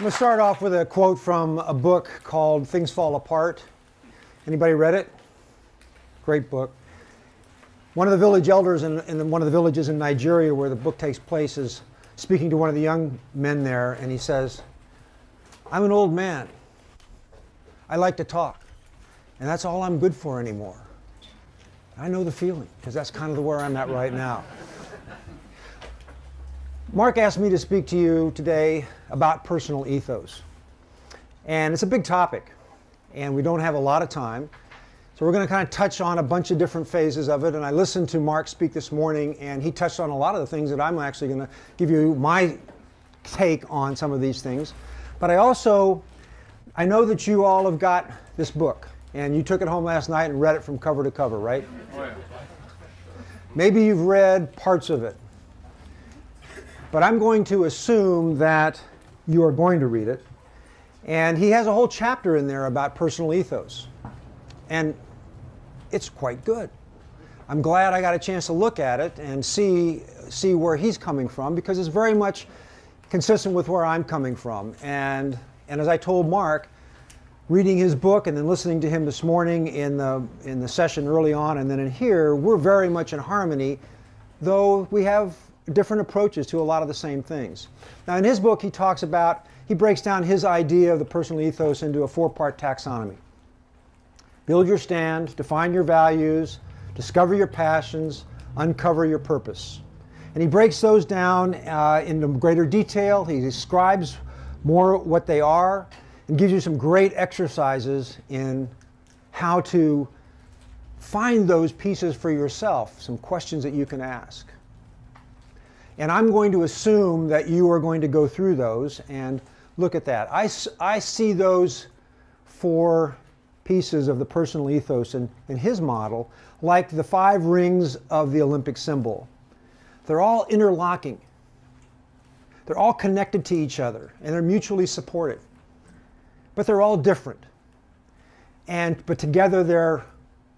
I'm going to start off with a quote from a book called Things Fall Apart. Anybody read it? Great book. One of the village elders in one of the villages in Nigeria where the book takes place is speaking to one of the young men there, and he says, "I'm an old man. I like to talk, and that's all I'm good for anymore." I know the feeling, because that's kind of where I'm at right now. Mark asked me to speak to you today about personal ethos. And it's a big topic, and we don't have a lot of time. So we're going to kind of touch on a bunch of different phases of it. And I listened to Mark speak this morning, and he touched on a lot of the things that I'm actually going to give you my take on some of these things. But I know that you all have got this book, and you took it home last night and read it from cover to cover, right? Oh, yeah. Maybe you've read parts of it. But I'm going to assume that you are going to read it. And he has a whole chapter in there about personal ethos. And it's quite good. I'm glad I got a chance to look at it and see where he's coming from, because it's very much consistent with where I'm coming from. And as I told Mark, reading his book and then listening to him this morning in the session early on and then in here, we're very much in harmony, though we have different approaches to a lot of the same things. Now in his book he breaks down his idea of the personal ethos into a 4-part taxonomy. Build your stand, define your values, discover your passions, uncover your purpose. And he breaks those down into greater detail. He describes more what they are and gives you some great exercises in how to find those pieces for yourself, some questions that you can ask. And I'm going to assume that you are going to go through those and look at that. I see those 4 pieces of the personal ethos in his model like the 5 rings of the Olympic symbol. They're all interlocking. They're all connected to each other, and they're mutually supportive. But they're all different. But together they're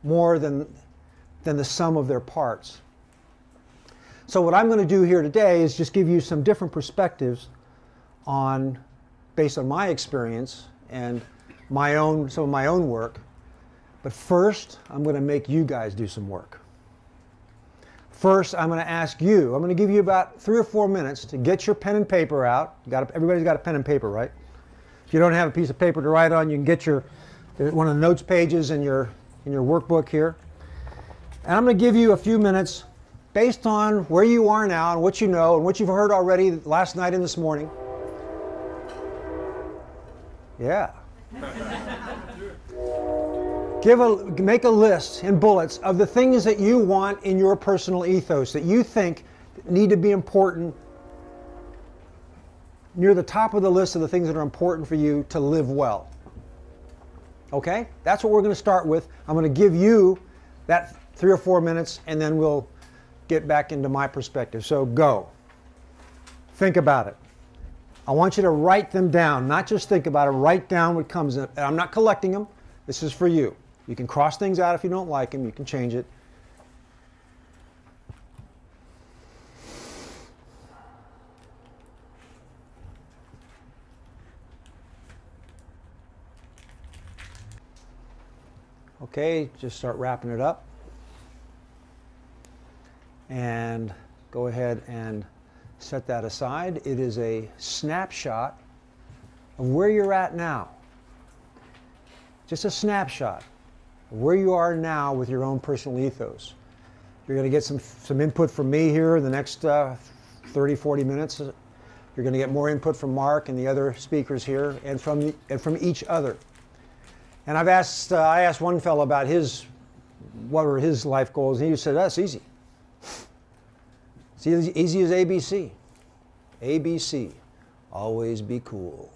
more than the sum of their parts. So what I'm going to do here today is just give you some different perspectives based on my experience and some of my own work. But first, I'm going to make you guys do some work. First, I'm going to ask you, I'm going to give you about 3 or 4 minutes to get your pen and paper out. Everybody's got a pen and paper, right? If you don't have a piece of paper to write on, you can get one of the notes pages in your workbook here. And I'm going to give you a few minutes based on where you are now and what you know and what you've heard already last night and this morning. Yeah. Make a list in bullets of the things that you want in your personal ethos that you think need to be important, near the top of the list of the things that are important for you to live well. Okay? That's what we're going to start with. I'm going to give you that 3 or 4 minutes, and then we'll get back into my perspective. So go. Think about it. I want you to write them down, not just think about it. Write down what comes in. I'm not collecting them. This is for you. You can cross things out if you don't like them. You can change it. Okay, just start wrapping it up. And go ahead and set that aside. It is a snapshot of where you're at now. Just a snapshot of where you are now with your own personal ethos. You're going to get some input from me here in the next 30, 40 minutes. You're going to get more input from Mark and the other speakers here, and from each other. And I asked one fellow about what were his life goals, and he said, "That's easy. It's easy as ABC. ABC, always be cool."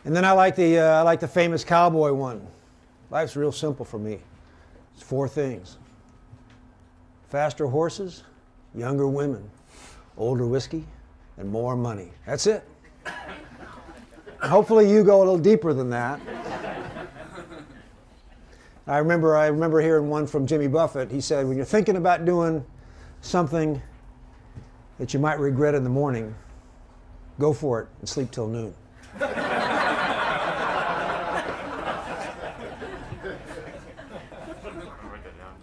And then I like the famous cowboy one. Life's real simple for me. It's 4 things: faster horses, younger women, older whiskey, and more money. That's it. And hopefully you go a little deeper than that. I remember hearing one from Jimmy Buffett. He said, when you're thinking about doing something that you might regret in the morning, go for it and sleep till noon.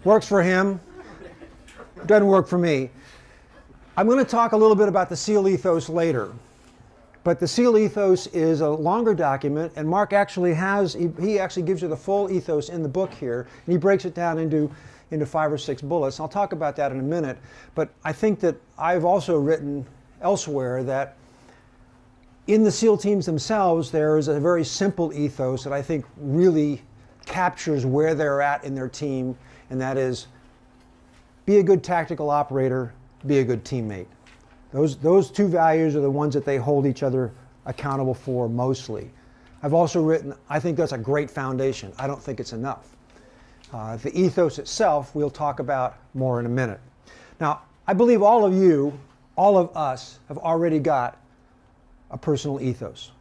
Works for him, doesn't work for me. I'm going to talk a little bit about the SEAL ethos later. But the SEAL ethos is a longer document, and Mark actually he actually gives you the full ethos in the book here, and he breaks it down into 5 or 6 bullets. I'll talk about that in a minute, but I think that I've also written elsewhere that in the SEAL teams themselves, there is a very simple ethos that I think really captures where they're at in their team, and that is, be a good tactical operator, be a good teammate. Those 2 values are the ones that they hold each other accountable for mostly. I've also written, I think that's a great foundation. I don't think it's enough. The ethos itself, we'll talk about more in a minute. Now, I believe all of you, all of us, have already got a personal ethos.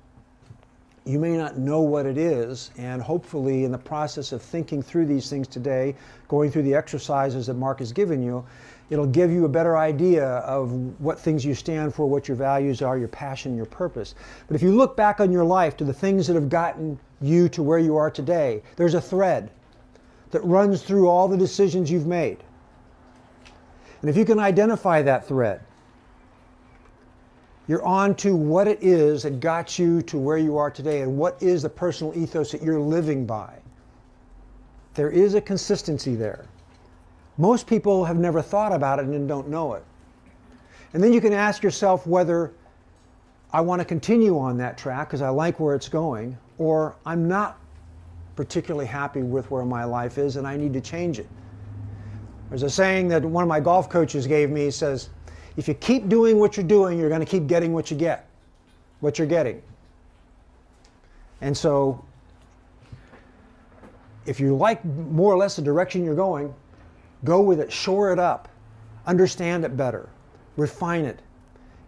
You may not know what it is, and hopefully in the process of thinking through these things today, going through the exercises that Mark has given you, it'll give you a better idea of what things you stand for, what your values are, your passion, your purpose. But if you look back on your life to the things that have gotten you to where you are today, there's a thread that runs through all the decisions you've made. And if you can identify that thread, you're on to what it is that got you to where you are today and what is the personal ethos that you're living by. There is a consistency there. Most people have never thought about it and don't know it. And then you can ask yourself whether I want to continue on that track because I like where it's going, or I'm not particularly happy with where my life is and I need to change it. There's a saying that one of my golf coaches gave me. He says, if you keep doing what you're doing, you're going to keep getting what you're getting. And so if you like more or less the direction you're going, go with it, shore it up, understand it better, refine it.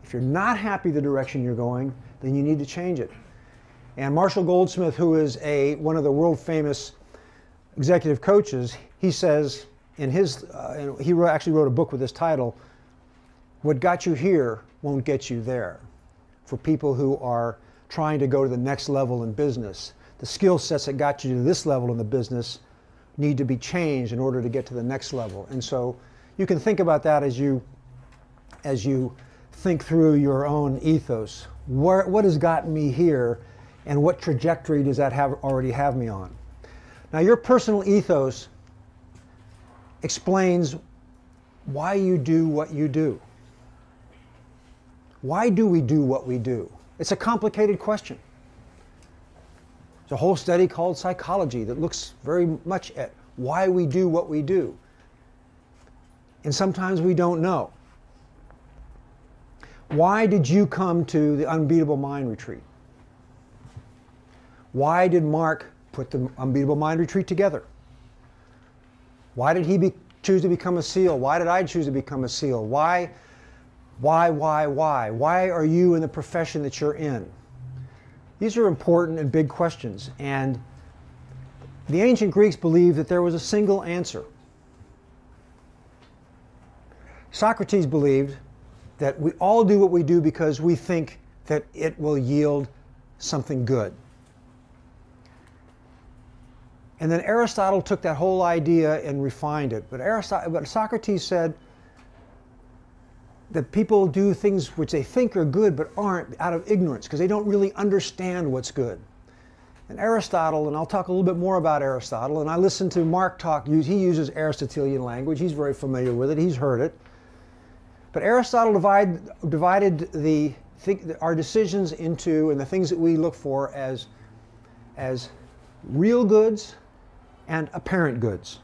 If you're not happy the direction you're going, then you need to change it. And Marshall Goldsmith, who is one of the world famous executive coaches, he says in his, actually wrote a book with this title, what got you here won't get you there. For people who are trying to go to the next level in business, the skill sets that got you to this level in the business need to be changed in order to get to the next level. And so you can think about that as you think through your own ethos. What has gotten me here, and what trajectory does that already have me on? Now, your personal ethos explains why you do what you do. Why do we do what we do? It's a complicated question. There's a whole study called psychology that looks very much at why we do what we do. And sometimes we don't know. Why did you come to the Unbeatable Mind Retreat? Why did Mark put the Unbeatable Mind Retreat together? Why did he choose to become a SEAL? Why did I choose to become a SEAL? Why? Why are you in the profession that you're in? These are important and big questions, and the ancient Greeks believed that there was a single answer. Socrates believed that we all do what we do because we think that it will yield something good. And then Aristotle took that whole idea and refined it. But Socrates said that people do things which they think are good but aren't out of ignorance because they don't really understand what's good. And Aristotle, and I'll talk a little bit more about Aristotle, and I listened to Mark talk, he uses Aristotelian language, he's very familiar with it, he's heard it. But Aristotle divided our decisions into, and the things that we look for as real goods and apparent goods.